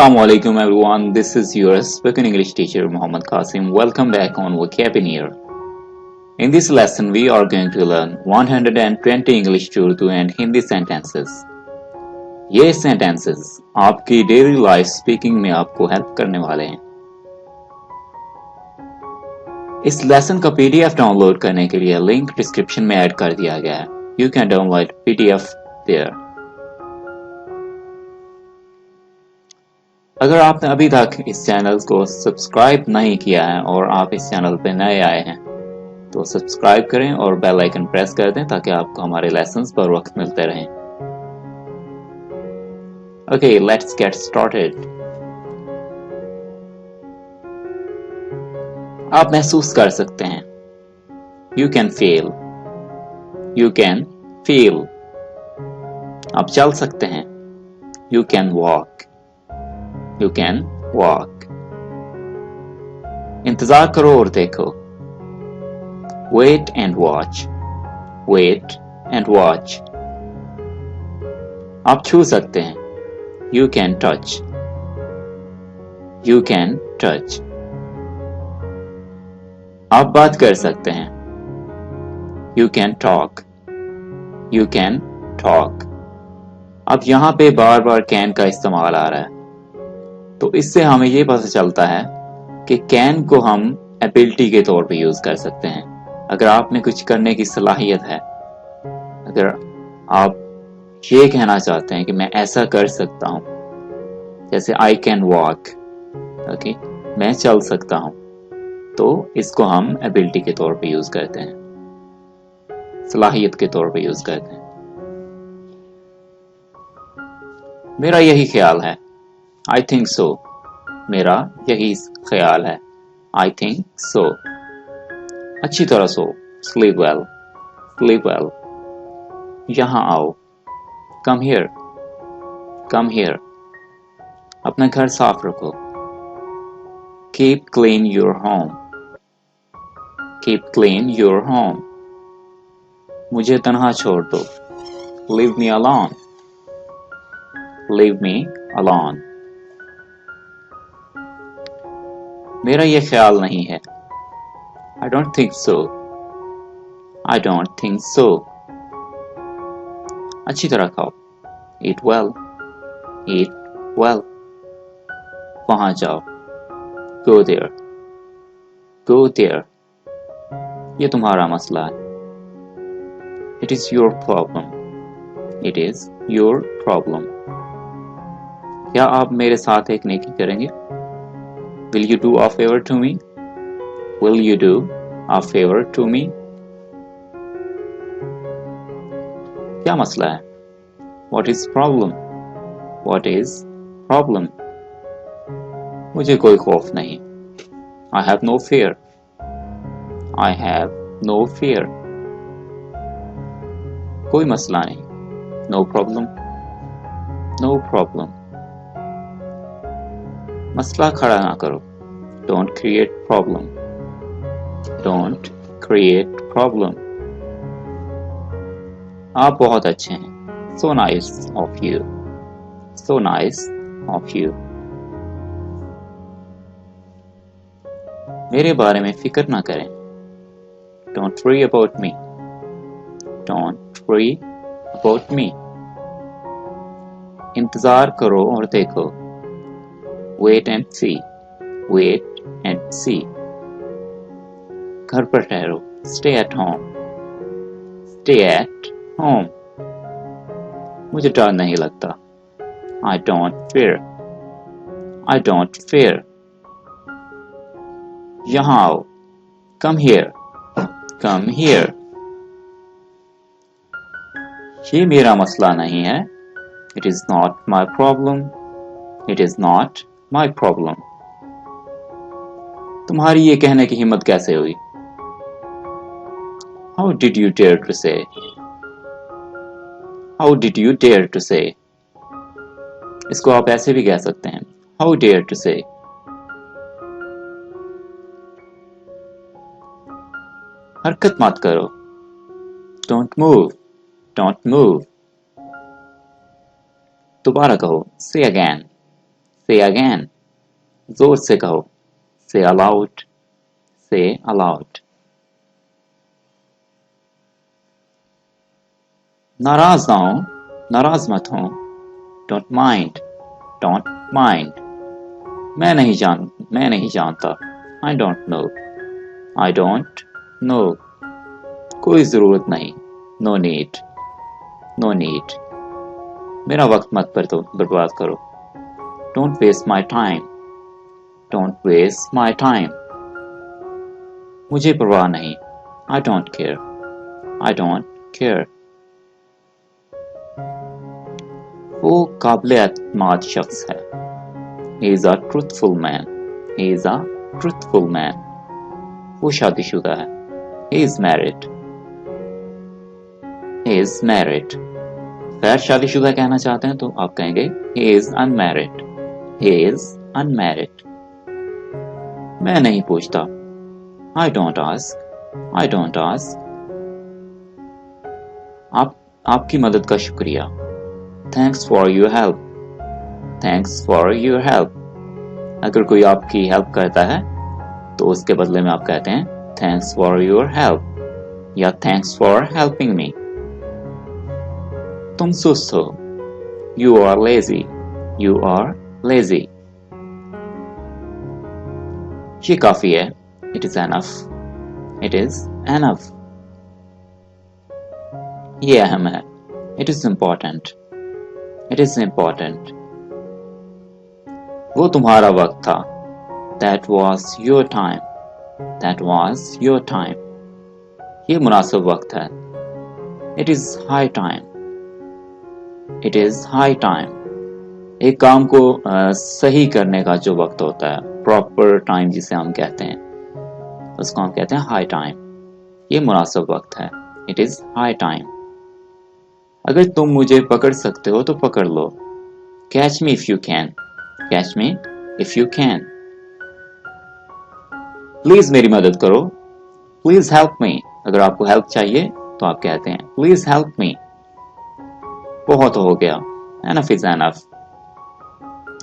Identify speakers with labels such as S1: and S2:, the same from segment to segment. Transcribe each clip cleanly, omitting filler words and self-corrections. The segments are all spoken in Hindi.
S1: Assalamualaikum everyone, this is your spoken English teacher Muhammad Qasim. Welcome back on Vocabulary. In this lesson, we are going to learn 120 English to Urdu and Hindi sentences. ये sentences आपकी डेली लाइफ स्पीकिंग में आपको हेल्प करने वाले हैं. इस लेसन का PDF डाउनलोड करने के लिए लिंक डिस्क्रिप्शन में ऐड कर दिया गया है. You can download PDF there. अगर आपने अभी तक इस चैनल को सब्सक्राइब नहीं किया है और आप इस चैनल पे नए आए हैं तो सब्सक्राइब करें और बेल आइकन प्रेस कर दें ताकि आपको हमारे लेसन्स पर वक्त मिलते रहें. Okay, let's get started. आप महसूस कर सकते हैं. You can feel. You can feel. आप चल सकते हैं. You can walk. You can walk. इंतजार करो और देखो. Wait and watch. Wait and watch. आप छू सकते हैं. You can touch. You can touch. आप बात कर सकते हैं. You can talk. You can talk. अब यहाँ पे बार बार can का इस्तेमाल आ रहा है तो इससे हमें ये पता चलता है कि कैन को हम एबिलिटी के तौर पे यूज कर सकते हैं. अगर आप में कुछ करने की सलाहियत है, अगर आप ये कहना चाहते हैं कि मैं ऐसा कर सकता हूं, जैसे आई कैन वॉक, ओके, मैं चल सकता हूं, तो इसको हम एबिलिटी के तौर पे यूज करते हैं, सलाहियत के तौर पे यूज करते हैं. मेरा यही ख्याल है. I think so. मेरा यही ख्याल है. I think so. अच्छी तरह सो. Sleep well. Sleep well. यहाँ आओ. Come here. Come here. अपना घर साफ रखो. Keep clean your home. Keep clean your home. मुझे तन्हा छोड़ दो. Leave me alone. Leave me alone. मेरा ये ख्याल नहीं है. I don't think so. I don't think so. अच्छी तरह खाओ. Eat well. Eat well. वहां जाओ. Go there. Go there. ये तुम्हारा मसला है. It is your problem. It is your problem. क्या आप मेरे साथ एक नेकी करेंगे? Will you do a favor to me? Will you do a favor to me? क्या मसला है? What is problem? What is problem? मुझे कोई खौफ नहीं. I have no fear. I have no fear. कोई मसला नहीं. No problem. No problem. मसला खड़ा ना करो. Don't create problem. Don't create problem. आप बहुत अच्छे हैं. So nice of you. So nice of you. मेरे बारे में फिक्र ना करें. Don't worry about me. Don't worry about me. इंतजार करो और देखो. Wait and see. Wait and see. घर पर ठहरो. Stay at home. Stay at home. मुझे डर नहीं लगता. I don't fear. I don't fear. यहाँ आओ. Come here. Come here. ये मेरा मसला नहीं है. It is not my problem. It is not my problem. तुम्हारी ये कहने की हिम्मत कैसे हुई? How did you dare to say? How did you dare to say? इसको आप ऐसे भी कह सकते हैं. How dare to say? हरकत मत करो. Don't move. Don't move. दोबारा कहो. Say again. Say again. जोर से कहो. Say aloud. Say aloud. नाराज ना हो, नाराज मत हो. Don't mind. Don't mind. मैं नहीं जानता. I don't know. I don't know. कोई जरूरत नहीं. No need. No need. मेरा वक्त मत बर्बाद करो. Don't waste my time. Don't waste my time. मुझे परवाह नहीं. I don't care. I don't care. वो काबिल एतमाद शख्स है. He is a truthful man. He is a truthful man. वो शादीशुदा है. He is married. He is married. गैर शादीशुदा कहना चाहते हैं तो आप कहेंगे He is unmarried. He is unmarried. मैं नहीं पूछता. I don't ask. I don't ask. आपकी मदद का शुक्रिया. Thanks for your help. Thanks for your help. अगर कोई आपकी हेल्प करता है तो उसके बदले में आप कहते हैं Thanks for your help या Thanks for helping me. तुम सुस्त हो. You are lazy. You are lazy. ये काफी है. It is enough. It is enough. ये अहम है. It is important. It is important. वो तुम्हारा वक्त था. That was your time. That was your time. ये मुनासिब वक्त है. It is high time. It is high time. एक काम को सही करने का जो वक्त होता है, प्रॉपर टाइम जिसे हम कहते हैं, उसको हम कहते हैं हाई टाइम. ये मुनासिब वक्त है. It is high time. अगर तुम मुझे पकड़ सकते हो तो पकड़ लो. Catch me if you can. Catch me if you can. Please मेरी मदद करो. Please help me. अगर आपको हेल्प चाहिए तो आप कहते हैं Please help me. बहुत हो गया. Enough is enough.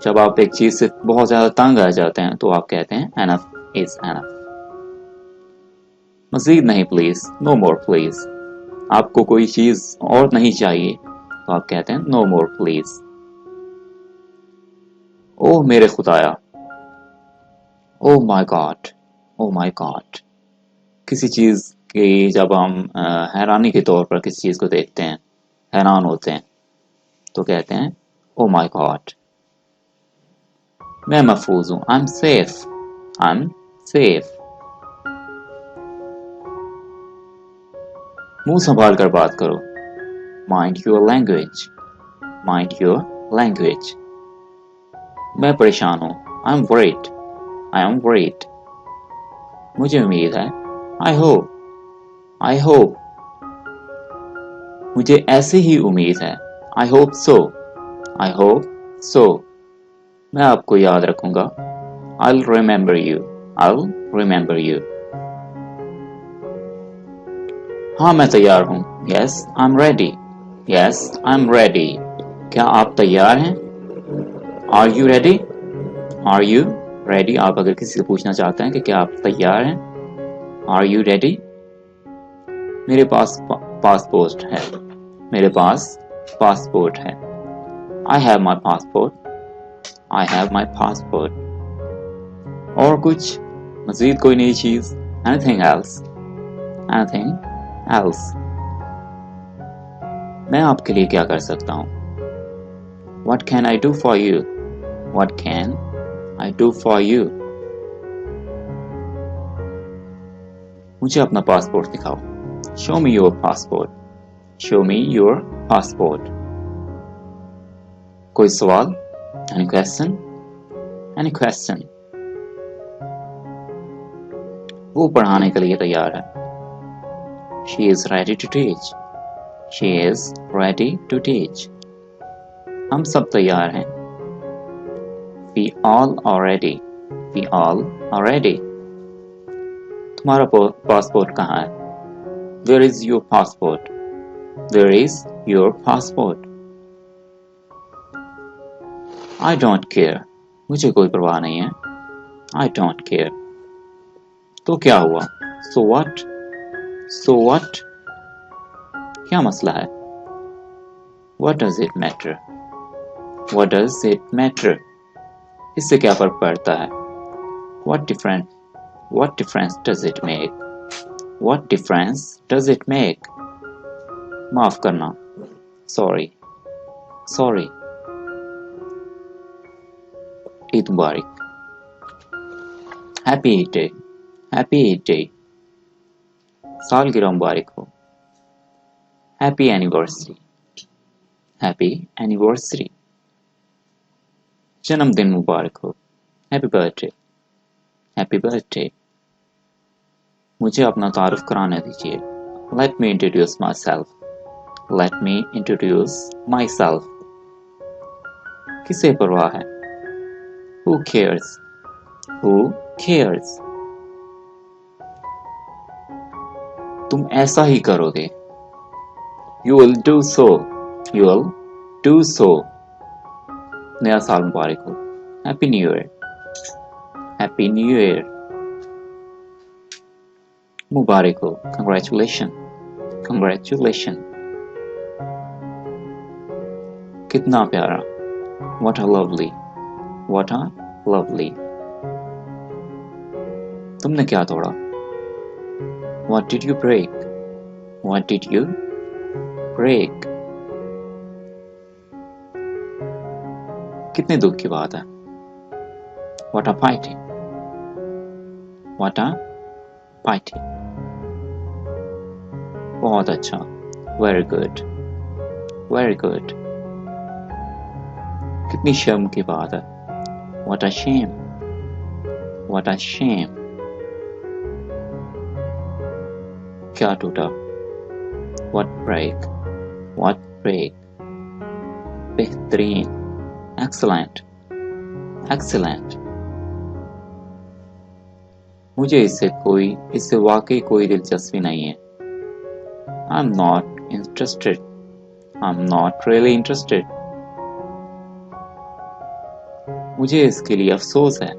S1: जब आप एक चीज से बहुत ज्यादा तंग आ जाते हैं तो आप कहते हैं Enough is enough. मजीद नहीं प्लीज. No more please. आपको कोई चीज और नहीं चाहिए तो आप कहते हैं नो मोर प्लीज. ओह मेरे खुदाया. Oh my God. Oh my God. किसी चीज की जब हम हैरानी के तौर पर किसी चीज को देखते हैं, हैरान होते हैं, तो कहते हैं ओह माय गॉड. मैं महफूज हूं. I am safe. I am safe. मुंह संभाल कर बात करो. Mind your language. Mind your language. मैं परेशान हूं. I am worried. I am worried. मुझे उम्मीद है. I hope. I hope. मुझे ऐसी ही उम्मीद है. I hope so. I hope so. मैं आपको याद रखूंगा. I'll remember you. I'll remember you. हाँ मैं तैयार हूँ. Yes, I'm ready. Yes, I'm ready. क्या आप तैयार हैं? Are you ready? Are you ready? आप अगर किसी से पूछना चाहते हैं कि क्या आप तैयार हैं? Are you ready? मेरे पास पासपोर्ट है. मेरे पास पासपोर्ट है. I have my passport. I have my passport. और कुछ मजीद कोई नई चीज? Anything else? Anything else. मैं आपके लिए क्या कर सकता हूँ? What can I do for you? What can I do for you? मुझे अपना पासपोर्ट दिखाओ. Show me your passport. Show me your passport. कोई सवाल? Any question? Any question? वो पढ़ाने के लिए तैयार है. She is ready to teach. She is ready to teach. हम सब तैयार हैं. We all are ready. We all are ready. तुम्हारा पासपोर्ट कहाँ है? Where is your passport? Where is your passport? I don't care. मुझे कोई परवाह नहीं है। I don't care. तो क्या हुआ? So what? So what? क्या मसला है? What does it matter? What does it matter? इससे क्या फर्क पड़ता है? What difference does it make? What difference does it make? माफ करना. Sorry. ईद मुबारक. Happy Eid Day. सालगिरह मुबारक हो. Happy anniversary. जन्मदिन मुबारक हो. Happy birthday. मुझे अपना तारुफ कराने दीजिए. Let me introduce myself. किसे परवाह है? Who cares? तुम ऐसा ही करोगे. You will do so. नया साल मुबारक हो. Happy New Year. मुबारक हो. Congratulations. कितना प्यारा. What a lovely. तुमने क्या तोड़ा? What did you break? कितने दुख की बात है. What a pity. बहुत अच्छा. Very good. कितनी शर्म की बात है. What a shame. क्या टूटा? What break. बेहतरीन. Excellent. मुझे इससे वाकई कोई दिलचस्पी नहीं है. I'm not really interested. मुझे इसके लिए अफसोस है.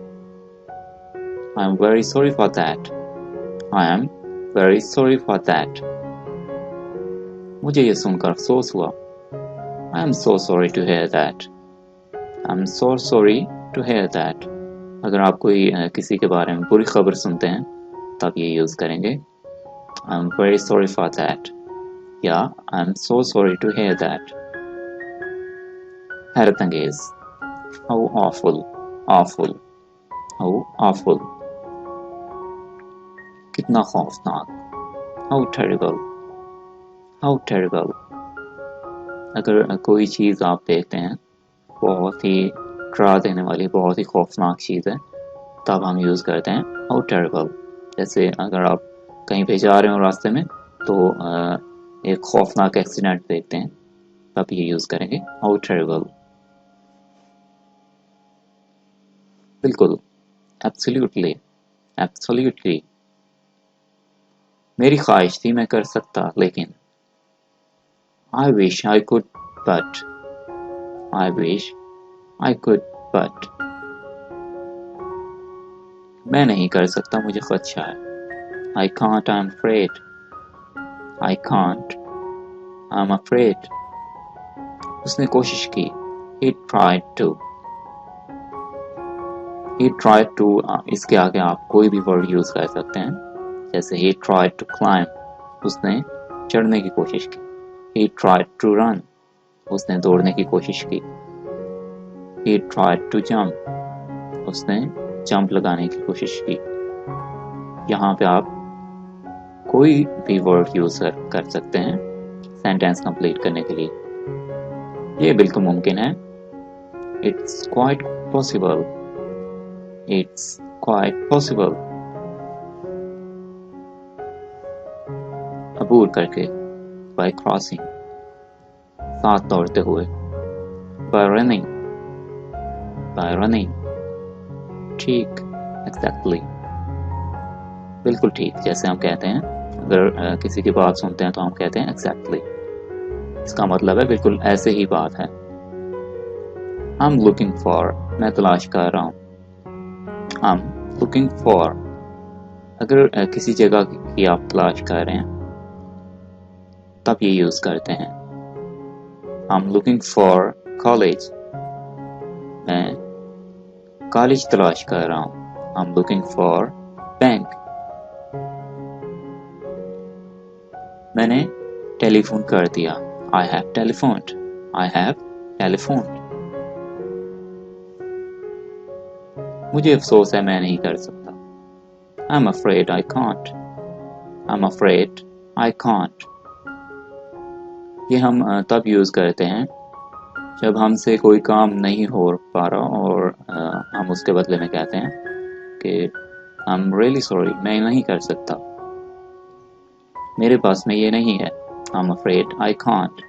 S1: I'm very sorry for that. मुझे ये सुनकर अफसोस हुआ. I'm so sorry to hear that. अगर आप कोई किसी के बारे में बुरी खबर सुनते हैं तब ये यूज करेंगे. I'm very sorry for that. या I'm so sorry to hear that. हैरत अंगेज. How awful. कितना खौफनाक. How terrible. अगर कोई चीज़ आप देखते हैं बहुत ही डरा देने वाली, बहुत ही खौफनाक चीज़ है, तब हम यूज़ करते हैं how terrible. जैसे अगर आप कहीं पे जा रहे हो रास्ते में तो एक खौफनाक एक्सीडेंट देखते हैं तब ये यूज़ करेंगे how terrible. बिल्कुल. Absolutely. मेरी ख्वाहिश थी मैं कर सकता लेकिन. I wish I could but. मैं नहीं कर सकता, मुझे खदशा है. I can't, I'm afraid. उसने कोशिश की. He tried to. इसके आगे आप कोई भी वर्ड यूज कर सकते हैं. जैसे he tried to climb. उसने चढ़ने की कोशिश की. He tried to run. उसने दौड़ने की कोशिश की. He tried to jump. उसने जंप लगाने की कोशिश की. यहाँ पे आप कोई भी वर्ड यूज कर सकते हैं सेंटेंस कंप्लीट करने के लिए. ये बिल्कुल मुमकिन है. It's quite possible. अबूर करके. By crossing. साथ दौड़ते हुए. By running. ठीक. Exactly. बिल्कुल ठीक. जैसे हम कहते हैं अगर किसी की बात सुनते हैं तो हम कहते हैं exactly. इसका मतलब है बिल्कुल ऐसे ही बात है. I'm looking for मैं तलाश कर रहा हूँ। I'm looking for, अगर किसी जगह की आप तलाश कर रहे हैं तब ये यूज करते हैं। I'm looking for college, मैं कॉलेज तलाश कर रहा हूँ। I'm looking for bank, मैंने टेलीफोन कर दिया। I have telephoned, I have telephoned, मुझे अफसोस है मैं नहीं कर सकता। I'm afraid I can't, I'm afraid I can't, ये हम तब यूज करते हैं जब हमसे कोई काम नहीं हो पा रहा और हम उसके बदले में कहते हैं कि I'm really sorry, मैं नहीं कर सकता, मेरे पास में ये नहीं है। I'm afraid I can't,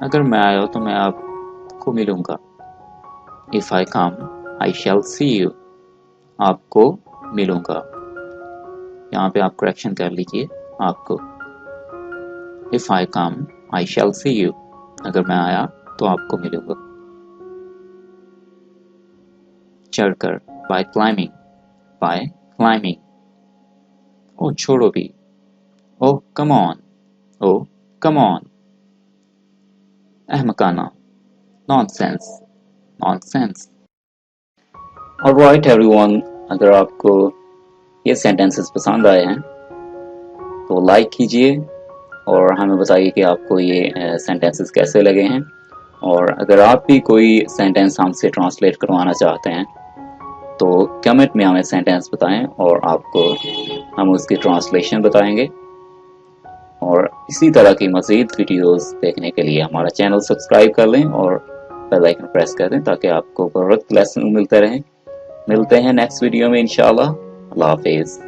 S1: अगर मैं आया तो मैं आपको मिलूंगा। If I come, I shall see you, आपको मिलूंगा। यहाँ पे आप करेक्शन कर लीजिए आपको। If I come, I shall see you, अगर मैं आया तो आपको मिलूंगा। चढ़कर, by climbing, by climbing, ओ छोड़ो भी, oh come on, oh come on, अहमकाना, nonsense, nonsense। Alright everyone, अगर आपको ये सेंटेंसेस पसंद आए हैं तो लाइक कीजिए और हमें बताइए कि आपको ये सेंटेंसेस कैसे लगे हैं। और अगर आप भी कोई सेंटेंस हमसे ट्रांसलेट करवाना चाहते हैं तो कमेंट में हमें सेंटेंस बताएं और आपको हम उसकी ट्रांसलेशन बताएंगे। और इसी तरह की मज़ीद वीडियोस देखने के लिए हमारा चैनल सब्सक्राइब कर लें और बेल आइकन प्रेस कर दें ताकि आपको बर वक्त लेसन मिलते रहें। मिलते हैं नेक्स्ट वीडियो में इंशाल्लाह। अल्लाह हाफिज़।